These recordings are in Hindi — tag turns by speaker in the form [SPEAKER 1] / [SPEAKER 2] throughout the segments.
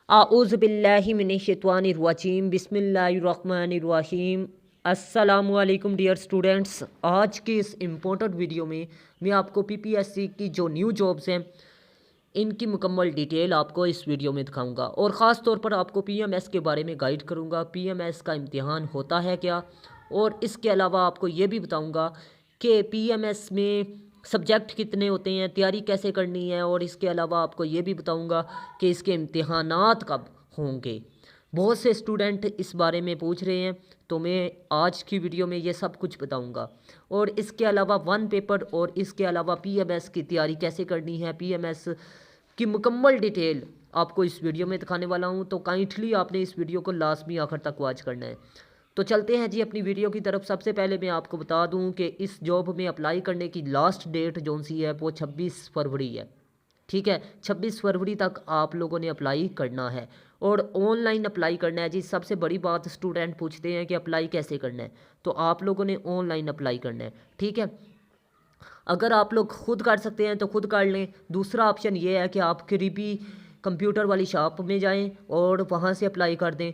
[SPEAKER 1] आऊज़ुबिल्लाहि मिनश्शैतानिर्रजीम बिस्मिल्लाहिर्रहमानिर्रहीम। अस्सलामुअलैकुम डियर स्टूडेंट्स, आज के इस इम्पोर्टेंट वीडियो में मैं आपको पीपीएससी की जो न्यू जॉब्स हैं इनकी मुकम्मल डिटेल आपको इस वीडियो में दिखाऊंगा और ख़ास तौर पर आपको पीएमएस के बारे में गाइड करूंगा। पीएमएस का इम्तिहान होता है क्या, और इसके अलावा आपको ये भी बताऊंगा कि पीएमएस में सब्जेक्ट कितने होते हैं, तैयारी कैसे करनी है, और इसके अलावा आपको ये भी बताऊंगा कि इसके इम्तिहानात कब होंगे। बहुत से स्टूडेंट इस बारे में पूछ रहे हैं, तो मैं आज की वीडियो में ये सब कुछ बताऊंगा। और इसके अलावा वन पेपर और इसके अलावा पीएमएस की तैयारी कैसे करनी है, पीएमएस की मुकम्मल डिटेल आपको इस वीडियो में दिखाने वाला हूं। तो काइंडली आपने इस वीडियो को लाजमी आखिर तक वॉच करना है। तो चलते हैं जी अपनी वीडियो की तरफ। सबसे पहले मैं आपको बता दूं कि इस जॉब में अप्लाई करने की लास्ट डेट जो सी है वो 26 फरवरी है। ठीक है, 26 फरवरी तक आप लोगों ने अप्लाई करना है और ऑनलाइन अप्लाई करना है जी। सबसे बड़ी बात, स्टूडेंट पूछते हैं कि अप्लाई कैसे करना है, तो आप लोगों ने ऑनलाइन अप्लाई करना है। ठीक है, अगर आप लोग खुद कर सकते हैं तो खुद कर लें। दूसरा ऑप्शन ये है कि आप करीबी कंप्यूटर वाली शॉप में जाएं और वहाँ से अप्लाई कर दें,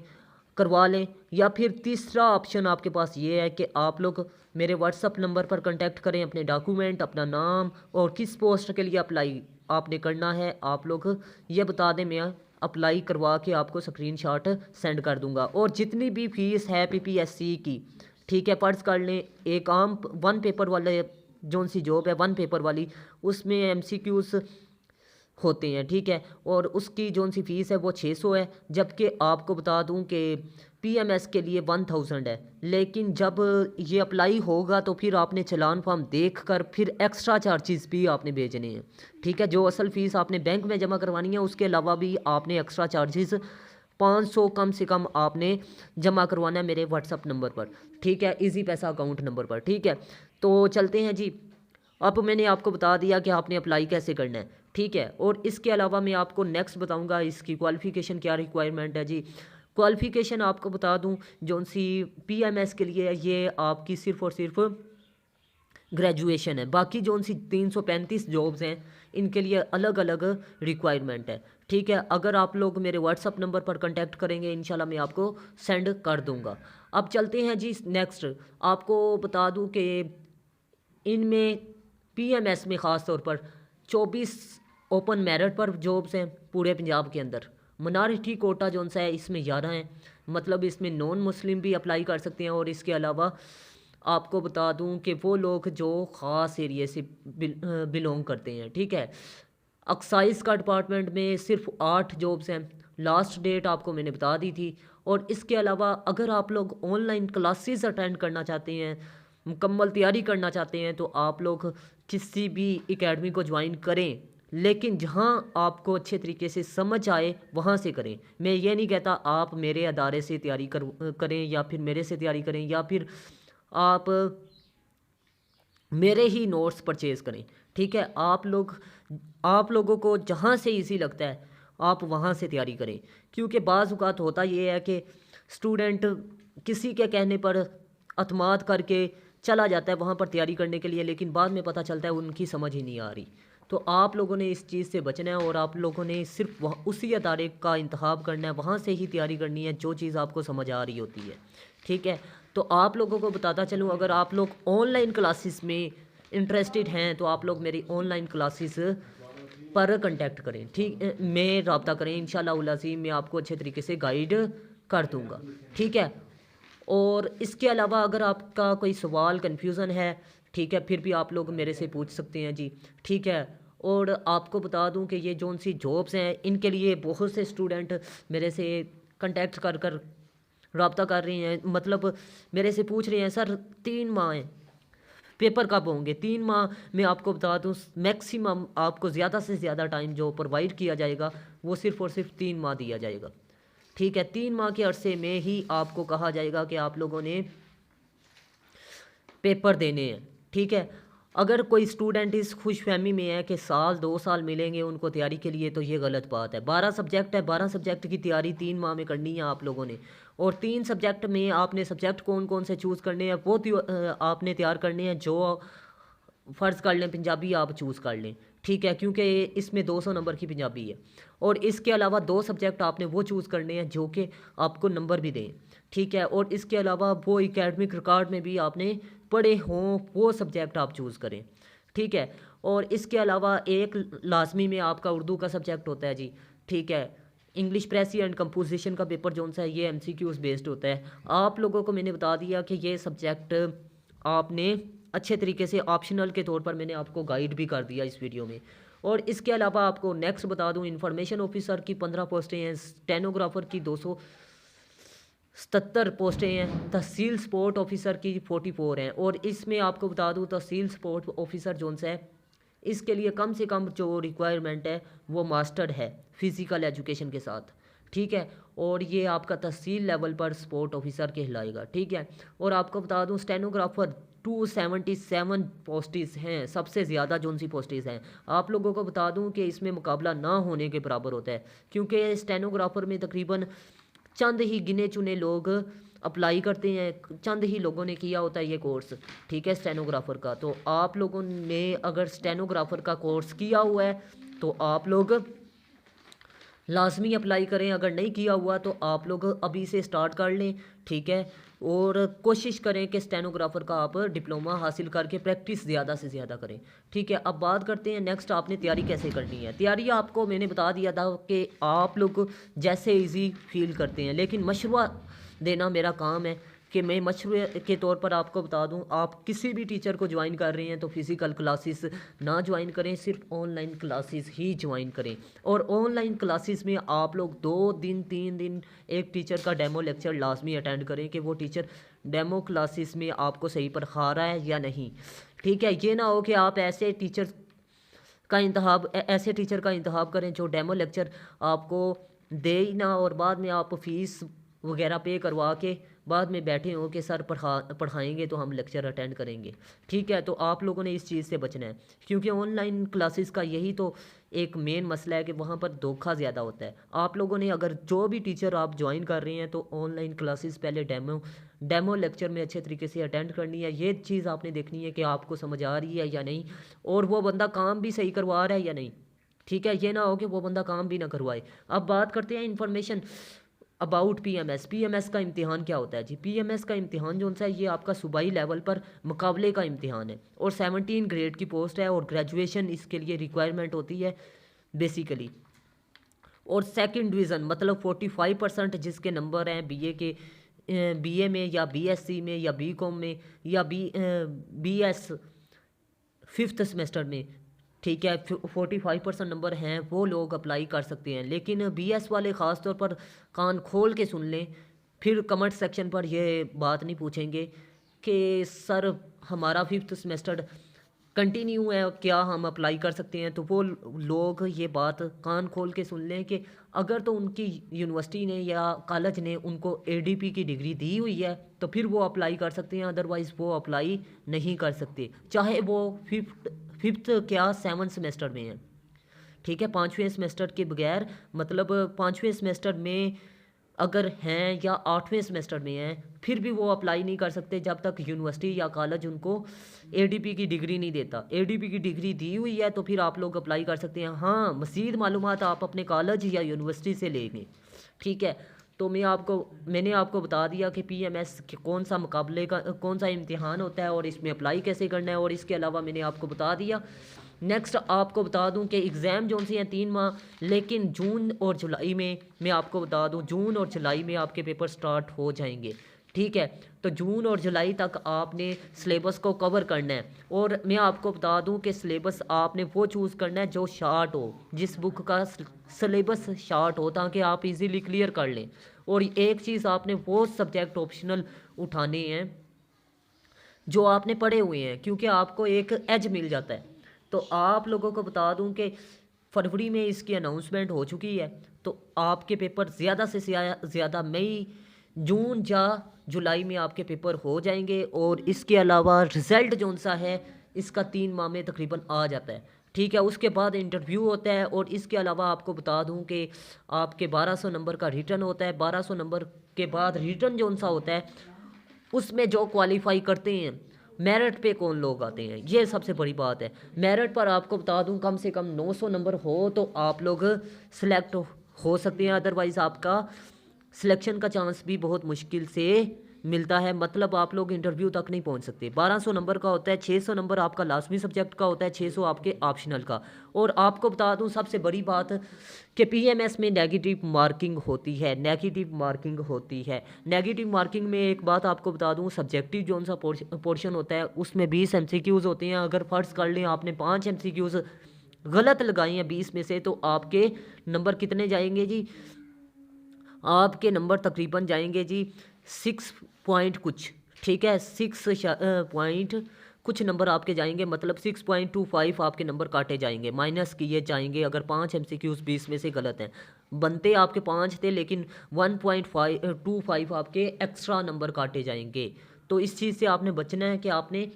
[SPEAKER 1] करवा लें। या फिर तीसरा ऑप्शन आपके पास ये है कि आप लोग मेरे व्हाट्सअप नंबर पर कांटेक्ट करें, अपने डॉक्यूमेंट, अपना नाम और किस पोस्ट के लिए अप्लाई आपने करना है आप लोग ये बता दें। मैं अप्लाई करवा के आपको स्क्रीनशॉट सेंड कर दूंगा। और जितनी भी फीस है पीपीएससी की, ठीक है, फर्ज कर लें एक आम वन पेपर वाले जोन सी जॉब है वन पेपर वाली, उसमें एमसीक्यूज होते हैं। ठीक है, और उसकी जोन सी फीस है वो 600 है। जबकि आपको बता दूं कि पीएमएस के लिए 1000 है। लेकिन जब ये अप्लाई होगा तो फिर आपने चलान फॉर्म देखकर फिर एक्स्ट्रा चार्जेस भी आपने भेजने हैं। ठीक है, जो असल फ़ीस आपने बैंक में जमा करवानी है उसके अलावा भी आपने एक्स्ट्रा चार्जेस 500 कम से कम आपने जमा करवाना है मेरे व्हाट्सअप नंबर पर। ठीक है, इजी पैसा अकाउंट नंबर पर। ठीक है, तो चलते हैं जी। अब मैंने आपको बता दिया कि आपने अप्लाई कैसे करना है। ठीक है, और इसके अलावा मैं आपको नेक्स्ट बताऊंगा इसकी क्वालिफ़िकेशन क्या रिक्वायरमेंट है जी। क्वालिफ़िकेशन आपको बता दूं जोन सी पीएमएस के लिए ये आपकी सिर्फ़ और सिर्फ ग्रेजुएशन है। बाकी जोन सी 335 जॉब्स हैं इनके लिए अलग अलग रिक्वायरमेंट है। ठीक है, अगर आप लोग मेरे व्हाट्सअप नंबर पर कांटेक्ट करेंगे इंशाल्लाह मैं आपको सेंड कर दूंगा। अब चलते हैं जी नेक्स्ट। आपको बता दूं कि इनमें पीएमएस में ख़ास तौर पर 24 ओपन मेरिट पर जॉब्स हैं पूरे पंजाब के अंदर। मिनॉरिटी कोटा जौन सा है इसमें 11 हैं, मतलब इसमें नॉन मुस्लिम भी अप्लाई कर सकते हैं। और इसके अलावा आपको बता दूं कि वो लोग जो ख़ास एरिए से बिलोंग करते हैं। ठीक है, एक्साइज का डिपार्टमेंट में सिर्फ 8 जॉब्स हैं। लास्ट डेट आपको मैंने बता दी थी। और इसके अलावा अगर आप लोग ऑनलाइन क्लासेस अटेंड करना चाहते हैं, मुकम्मल तैयारी करना चाहते हैं, तो आप लोग किसी भी एकेडमी को ज्वाइन करें, लेकिन जहां आपको अच्छे तरीके से समझ आए वहां से करें। मैं ये नहीं कहता आप मेरे अदारे से तैयारी करें या फिर मेरे से तैयारी करें या फिर आप मेरे ही नोट्स परचेज़ करें। ठीक है, आप लोगों को जहाँ से इजी लगता है आप वहाँ से तैयारी करें। क्योंकि बाज़ औक़ात होता ये है कि स्टूडेंट किसी के कहने पर अतमाद करके चला जाता है वहाँ पर तैयारी करने के लिए, लेकिन बाद में पता चलता है उनकी समझ ही नहीं आ रही। तो आप लोगों ने इस चीज़ से बचना है और आप लोगों ने सिर्फ उसी अदारे का इंतखाब करना है, वहाँ से ही तैयारी करनी है जो चीज़ आपको समझ आ रही होती है। ठीक है, तो आप लोगों को बताता चलूँ, अगर आप लोग ऑनलाइन क्लासेस में इंटरेस्टेड हैं तो आप लोग मेरी ऑनलाइन क्लासेस पर कांटेक्ट करें। ठीक, मैं रब्ता करें, इंशाल्लाह उल अज़ीम मैं आपको अच्छे तरीके से गाइड कर दूँगा। ठीक है, और इसके अलावा अगर आपका कोई सवाल कन्फ्यूज़न है, ठीक है, फिर भी आप लोग मेरे से पूछ सकते हैं जी। ठीक है, और आपको बता दूं कि ये जोन सी जॉब्स हैं इनके लिए बहुत से स्टूडेंट मेरे से कांटेक्ट कर कर रब्ता कर रहे हैं, मतलब मेरे से पूछ रहे हैं सर 3 माह हैं, पेपर कब होंगे। 3 माह में आपको बता दूं मैक्सिमम आपको ज़्यादा से ज़्यादा टाइम जो प्रोवाइड किया जाएगा वो सिर्फ़ और सिर्फ 3 माह दिया जाएगा। ठीक है, 3 माह के अरसे में ही आपको कहा जाएगा कि आप लोगों ने पेपर देने हैं। ठीक है, अगर कोई स्टूडेंट इस खुशफहमी में है कि साल 2 साल मिलेंगे उनको तैयारी के लिए, तो ये गलत बात है। 12 सब्जेक्ट है, 12 सब्जेक्ट की तैयारी 3 माह में करनी है आप लोगों ने। और 3 सब्जेक्ट में आपने सब्जेक्ट कौन कौन से चूज़ करने हैं वो आपने तैयार करने हैं। जो फ़र्ज़ कर लें पंजाबी आप चूज़ कर लें। ठीक है, क्योंकि इसमें 200 नंबर की पंजाबी है। और इसके अलावा 2 सब्जेक्ट आपने वो चूज़ करने हैं जो कि आपको नंबर भी दें। ठीक है, और इसके अलावा वो एकेडमिक रिकॉर्ड में भी आपने पढ़े हों वो सब्जेक्ट आप चूज़ करें। ठीक है, और इसके अलावा एक लाजमी में आपका उर्दू का सब्जेक्ट होता है जी। ठीक है, इंग्लिश प्रेसी एंड कंपोजिशन का पेपर जो सा है ये MCQs बेस्ड होता है। आप लोगों को मैंने बता दिया कि ये सब्जेक्ट आपने अच्छे तरीके से ऑप्शनल के तौर पर मैंने आपको गाइड भी कर दिया इस वीडियो में। और इसके अलावा आपको नेक्स्ट बता दूं, इंफॉर्मेशन ऑफिसर की 15 पोस्टें हैं, स्टेनोग्राफर की 277 पोस्टें हैं, तहसील स्पोर्ट ऑफिसर की 44 हैं। और इसमें आपको बता दूं तहसील स्पोर्ट ऑफिसर जोन सा है इसके लिए कम से कम जो रिक्वायरमेंट है वो मास्टर्ड है फ़िज़िकल एजुकेशन के साथ। ठीक है, और ये आपका तहसील लेवल पर स्पोर्ट ऑफिसर कहलाएगा। ठीक है, और आपको बता दूं स्टेनोग्राफर 277 पोस्टेस हैं, सबसे ज़्यादा जोन सी पोस्टेस हैं। आप लोगों को बता दूं कि इसमें मुकाबला ना होने के बराबर होता है, क्योंकि स्टेनोग्राफर में तकरीबन चंद ही गिने चुने लोग अप्लाई करते हैं, चंद ही लोगों ने किया होता है ये कोर्स। ठीक है, स्टेनोग्राफर का। तो आप लोगों ने अगर स्टेनोग्राफर का कोर्स किया हुआ है तो आप लोग लाजमी अप्लाई करें, अगर नहीं किया हुआ तो आप लोग अभी से स्टार्ट कर लें। ठीक है, और कोशिश करें कि स्टेनोग्राफर का आप डिप्लोमा हासिल करके प्रैक्टिस ज़्यादा से ज़्यादा करें। ठीक है, अब बात करते हैं नेक्स्ट आपने तैयारी कैसे करनी है। तैयारी आपको मैंने बता दिया था कि आप लोग जैसे इजी फील करते हैं, लेकिन मशवरा देना मेरा काम है कि मैं मशवरे के तौर पर आपको बता दूं, आप किसी भी टीचर को ज्वाइन कर रहे हैं तो फिज़िकल क्लासेस ना ज्वाइन करें, सिर्फ ऑनलाइन क्लासेस ही ज्वाइन करें। और ऑनलाइन क्लासेस में आप लोग 2 दिन 3 दिन एक टीचर का डेमो लेक्चर लाजमी अटेंड करें कि वो टीचर डेमो क्लासेस में आपको सही पढ़ा रहा है या नहीं। ठीक है, ये ना हो कि आप ऐसे टीचर का इंतखाब करें जो डेमो लेक्चर आपको दे ही ना, और बाद में आप फीस वगैरह पे करवा के बाद में बैठे हो कि सर पढ़ाएंगे तो हम लेक्चर अटेंड करेंगे। ठीक है, तो आप लोगों ने इस चीज़ से बचना है, क्योंकि ऑनलाइन क्लासेस का यही तो एक मेन मसला है कि वहाँ पर धोखा ज़्यादा होता है। आप लोगों ने अगर जो भी टीचर आप ज्वाइन कर रहे हैं तो ऑनलाइन क्लासेस पहले डेमो लेक्चर में अच्छे तरीके से अटेंड करनी है। ये चीज़ आपने देखनी है कि आपको समझ आ रही है या नहीं, और वो बंदा काम भी सही करवा रहा है या नहीं। ठीक है, ये ना हो कि वो बंदा काम भी ना करवाए। अब बात करते हैं इन्फॉर्मेशन अबाउट पीएमएस का इम्तिहान क्या होता है जी। पीएमएस का इम्तिहान जो सा है ये आपका सूबाई लेवल पर मुकाबले का इम्तिहान है, और 17 ग्रेड की पोस्ट है, और ग्रेजुएशन इसके लिए रिक्वायरमेंट होती है बेसिकली। और सेकंड डिवीज़न मतलब 45% जिसके नंबर हैं बीए में या बीएससी में या बीकॉम में या बीएस 5th सेमेस्टर में। ठीक है, 45% नंबर हैं वो लोग अप्लाई कर सकते हैं। लेकिन बीएस वाले ख़ास तौर पर कान खोल के सुन लें, फिर कमेंट सेक्शन पर ये बात नहीं पूछेंगे कि सर हमारा 5th सेमेस्टर कंटिन्यू है, क्या हम अप्लाई कर सकते हैं। तो वो लोग ये बात कान खोल के सुन लें कि अगर तो उनकी यूनिवर्सिटी ने या कॉलेज ने उनको एडीपी की डिग्री दी हुई है तो फिर वो अप्लाई कर सकते हैं, अदरवाइज़ वो अप्लाई नहीं कर सकते, चाहे वो फिफ्थ क्या 7th सेमेस्टर में है। ठीक है, 5वें सेमेस्टर के बगैर मतलब 5वें सेमेस्टर में अगर हैं या 8वें सेमेस्टर में हैं फिर भी वो अप्लाई नहीं कर सकते जब तक यूनिवर्सिटी या कॉलेज उनको एडीपी की डिग्री नहीं देता। एडीपी की डिग्री दी हुई है तो फिर आप लोग अप्लाई कर सकते हैं। हाँ, मज़ीद मालूमात आप अपने कॉलेज या यूनिवर्सिटी से लेंगे। ठीक है, तो मैंने आपको बता दिया कि पीएमएस के कौन सा इम्तिहान होता है और इसमें अप्लाई कैसे करना है। और इसके अलावा मैंने आपको बता दिया, नेक्स्ट आपको बता दूं कि एग्ज़ाम जो सी हैं 3 माह, लेकिन जून और जुलाई में मैं आपको बता दूं जून और जुलाई में आपके पेपर स्टार्ट हो जाएंगे। ठीक है, तो जून और जुलाई तक आपने सिलेबस को कवर करना है। और मैं आपको बता दूं कि सिलेबस आपने वो चूज़ करना है जो शार्ट हो, जिस बुक का सिलेबस शार्ट हो ताकि आप इजीली क्लियर कर लें। और एक चीज़ आपने वो सब्जेक्ट ऑप्शनल उठाने हैं जो आपने पढ़े हुए हैं, क्योंकि आपको एक एज मिल जाता है। तो आप लोगों को बता दूं कि फरवरी में इसकी अनाउंसमेंट हो चुकी है, तो आपके पेपर ज़्यादा से ज़्यादा मई जून या जुलाई में आपके पेपर हो जाएंगे। और इसके अलावा रिज़ल्ट जो सा है इसका 3 माह में तकरीबन आ जाता है। ठीक है, उसके बाद इंटरव्यू होता है। और इसके अलावा आपको बता दूं कि आपके 1200 नंबर का रिटर्न होता है। 1200 नंबर के बाद रिटर्न जो सा होता है उसमें जो क्वालिफाई करते हैं मेरिट पे कौन लोग आते हैं, ये सबसे बड़ी बात है। मेरिट पर आपको बता दूं कम से कम 900 नंबर हो तो आप लोग सिलेक्ट हो सकते हैं, अदरवाइज़ आपका सिलेक्शन का चांस भी बहुत मुश्किल से मिलता है, मतलब आप लोग इंटरव्यू तक नहीं पहुंच सकते। 1200 नंबर का होता है, 600 नंबर आपका लाजमी सब्जेक्ट का होता है, 600 आपके ऑप्शनल का। और आपको बता दूं सबसे बड़ी बात कि पीएमएस में नेगेटिव मार्किंग होती है, नेगेटिव मार्किंग होती है। नेगेटिव मार्किंग में एक बात आपको बता दूं, सब्जेक्टिव जो सा पोर्शन होता है उसमें 20 एमसीक्यूज़ होते हैं। अगर फ़र्ज़ कर लें आपने 5 एमसीक्यूज़ गलत लगाई हैं 20 में से, तो आपके नंबर कितने जाएंगे जी, आपके नंबर तकरीबन जाएंगे जी 6 पॉइंट कुछ, ठीक है, 6 पॉइंट कुछ नंबर आपके जाएंगे, मतलब 6.25 आपके नंबर काटे जाएंगे, माइनस किए जाएंगे अगर 5 एमसीक्यूज़ 20 में से गलत हैं। बनते आपके 5 थे लेकिन 1.25 आपके एक्स्ट्रा नंबर काटे जाएंगे। तो इस चीज़ से आपने बचना है कि आपने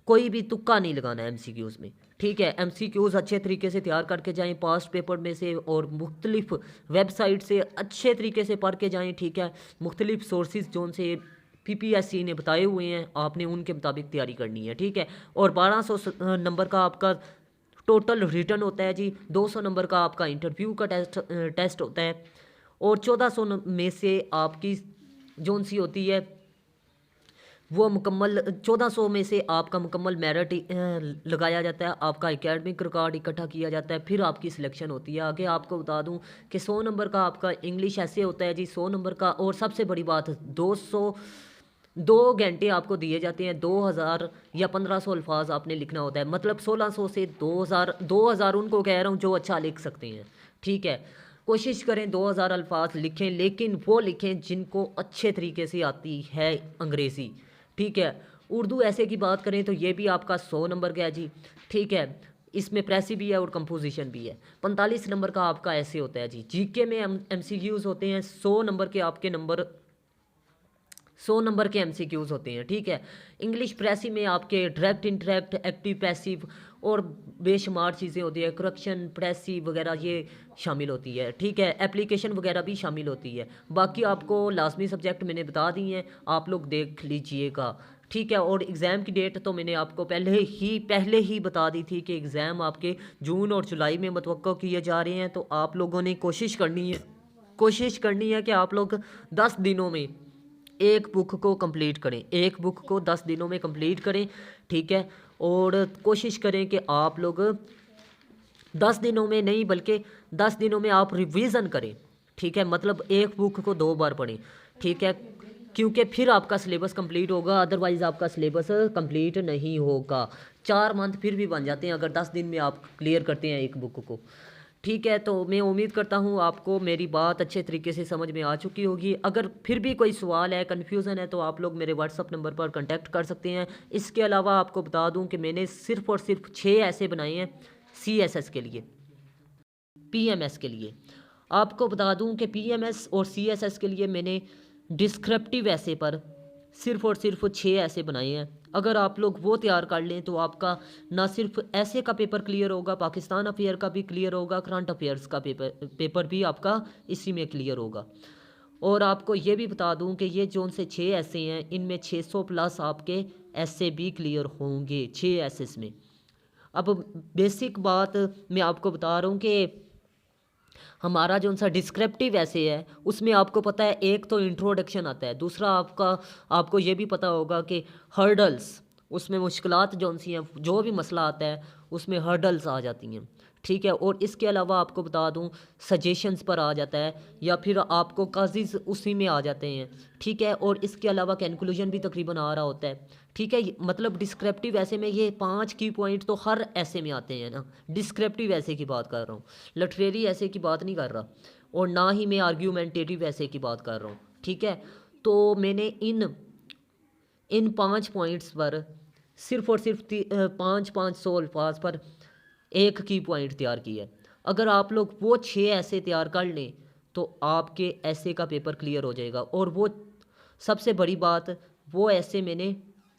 [SPEAKER 1] कोई भी तुक्का नहीं लगाना है एमसीक्यूज़ में, ठीक है। एमसीक्यूज़ अच्छे तरीके से तैयार करके जाएं पास्ट पेपर में से, और मुख्तलिफ वेबसाइट से अच्छे तरीके से पढ़ के जाएं, ठीक है। मुख्तलिफ सोर्सेज जो से पीपीएससी ने बताए हुए हैं आपने उनके मुताबिक तैयारी करनी है, ठीक है। और 1200 नंबर का आपका टोटल रिटर्न होता है जी, 200 नंबर का आपका इंटरव्यू का टेस्ट होता है, और 1400 में से आपकी जोन सी होती है वो मुकम्मल, 1400 में से आपका मुकम्मल मेरिट लगाया जाता है, आपका एकेडमिक रिकॉर्ड इकट्ठा किया जाता है, फिर आपकी सिलेक्शन होती है। आगे आपको बता दूं कि 100 नंबर का आपका इंग्लिश ऐसे होता है जी, 100 नंबर का। और सबसे बड़ी बात 2 घंटे आपको दिए जाते हैं, 2000 या 1500 अल्फाज आपने लिखना होता है, मतलब 1600 से 2000 उनको कह रहा हूँ जो अच्छा लिख सकते हैं, ठीक है। कोशिश करें 2000 अल्फाज लिखें, लेकिन वो लिखें जिनको अच्छे तरीके से आती है अंग्रेज़ी, ठीक है। उर्दू ऐसे की बात करें तो ये भी आपका 100 नंबर का है जी, ठीक है। इसमें प्रेसी भी है और कंपोजिशन भी है। 45 नंबर का आपका ऐसे होता है जी। जीके में एमसीक्यूज़ होते हैं 100 नंबर के, आपके नंबर 100 नंबर के एमसीक्यूज़ होते हैं, ठीक है। इंग्लिश प्रेसी में आपके डायरेक्ट, इंटरेक्ट, एक्टिव, पैसिव और बेशुमार चीज़ें होती है, करेक्शन, प्रेसी वगैरह ये शामिल होती है, ठीक है। एप्लीकेशन वगैरह भी शामिल होती है। बाकी आपको लाजमी सब्जेक्ट मैंने बता दी हैं, आप लोग देख लीजिएगा, ठीक है। और एग्ज़ाम की डेट तो मैंने आपको पहले ही बता दी थी कि एग्ज़ाम आपके जून और जुलाई में मुतवक्को किए जा रहे हैं। तो आप लोगों ने कोशिश करनी है कि आप लोग 10 दिनों में एक बुक को कंप्लीट करें, एक बुक को 10 दिनों में कंप्लीट करें, ठीक है। और कोशिश करें कि आप लोग 10 दिनों में नहीं बल्कि 10 दिनों में आप रिवीजन करें, ठीक है। मतलब एक बुक को 2 बार पढ़ें, ठीक है, क्योंकि फिर आपका सिलेबस कंप्लीट होगा, अदरवाइज़ आपका सिलेबस कंप्लीट नहीं होगा। 4 मंथ फिर भी बन जाते हैं अगर 10 दिन में आप क्लियर करते हैं एक बुक को, ठीक है। तो मैं उम्मीद करता हूँ आपको मेरी बात अच्छे तरीके से समझ में आ चुकी होगी। अगर फिर भी कोई सवाल है, कन्फ्यूज़न है, तो आप लोग मेरे व्हाट्सअप नंबर पर कांटेक्ट कर सकते हैं। इसके अलावा आपको बता दूँ कि मैंने सिर्फ़ और सिर्फ 6 ऐसे बनाए हैं CSS के लिए, PMS के लिए। आपको बता दूं कि PMS और CSS के लिए मैंने डिस्क्रिप्टिव ऐसे पर सिर्फ़ और सिर्फ 6 ऐसे बनाए हैं। अगर आप लोग वो तैयार कर लें तो आपका ना सिर्फ ऐसे का पेपर क्लियर होगा, पाकिस्तान अफेयर का भी क्लियर होगा, करंट अफेयर्स का पेपर भी आपका इसी में क्लियर होगा। और आपको ये भी बता दूं कि ये जोन से 6 ऐसे हैं, इनमें 600 प्लस आपके ऐसे भी क्लियर होंगे 6 ऐसे में। अब बेसिक बात मैं आपको बता रहा हूँ कि हमारा जो सा डिस्क्रिप्टिव ऐसे है उसमें आपको पता है एक तो इंट्रोडक्शन आता है, दूसरा आपको ये भी पता होगा कि हर्डल्स, उसमें मुश्किलात जो सी हैं, जो भी मसला आता है उसमें हर्डल्स आ जाती हैं, ठीक है। और इसके अलावा आपको बता दूं सजेशंस पर आ जाता है, या फिर आपको काजिज़ उसी में आ जाते हैं, ठीक है। और इसके अलावा कंक्लूजन भी तकरीबन आ रहा होता है, ठीक है। मतलब डिस्क्रिप्टिव ऐसे में ये 5 की पॉइंट तो हर ऐसे में आते हैं ना, डिस्क्रिप्टिव ऐसे की बात कर रहा हूँ, लिटरेरी ऐसे की बात नहीं कर रहा, और ना ही मैं आर्ग्यूमेंटेटिव ऐसे की बात कर रहा हूँ, ठीक है। तो मैंने इन 5 पॉइंट्स पर सिर्फ़ और सिर्फ 500 अल्फाज पर एक की पॉइंट तैयार की है। अगर आप लोग वो 6 ऐसे तैयार कर लें तो आपके ऐसे का पेपर क्लियर हो जाएगा। और वो सबसे बड़ी बात, वो ऐसे मैंने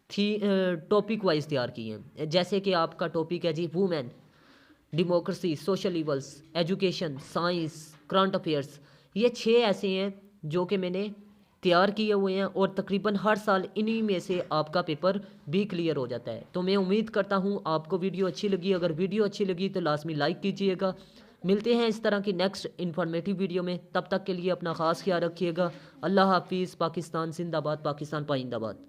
[SPEAKER 1] टॉपिक वाइज तैयार किए हैं। जैसे कि आपका टॉपिक है जी women, democracy, social evils, education, science, current affairs, ये 6 ऐसे हैं जो कि मैंने तैयार किए हुए हैं और तकरीबन हर साल इन्हीं में से आपका पेपर भी क्लियर हो जाता है। तो मैं उम्मीद करता हूँ आपको वीडियो अच्छी लगी। अगर वीडियो अच्छी लगी तो लाजमी लाइक कीजिएगा। मिलते हैं इस तरह की नेक्स्ट इन्फॉर्मेटिव वीडियो में। तब तक के लिए अपना ख़ास ख्याल रखिएगा। अल्लाह हाफिज़। पाकिस्तान जिंदाबाद, पाकिस्तान पाइंदाबाद।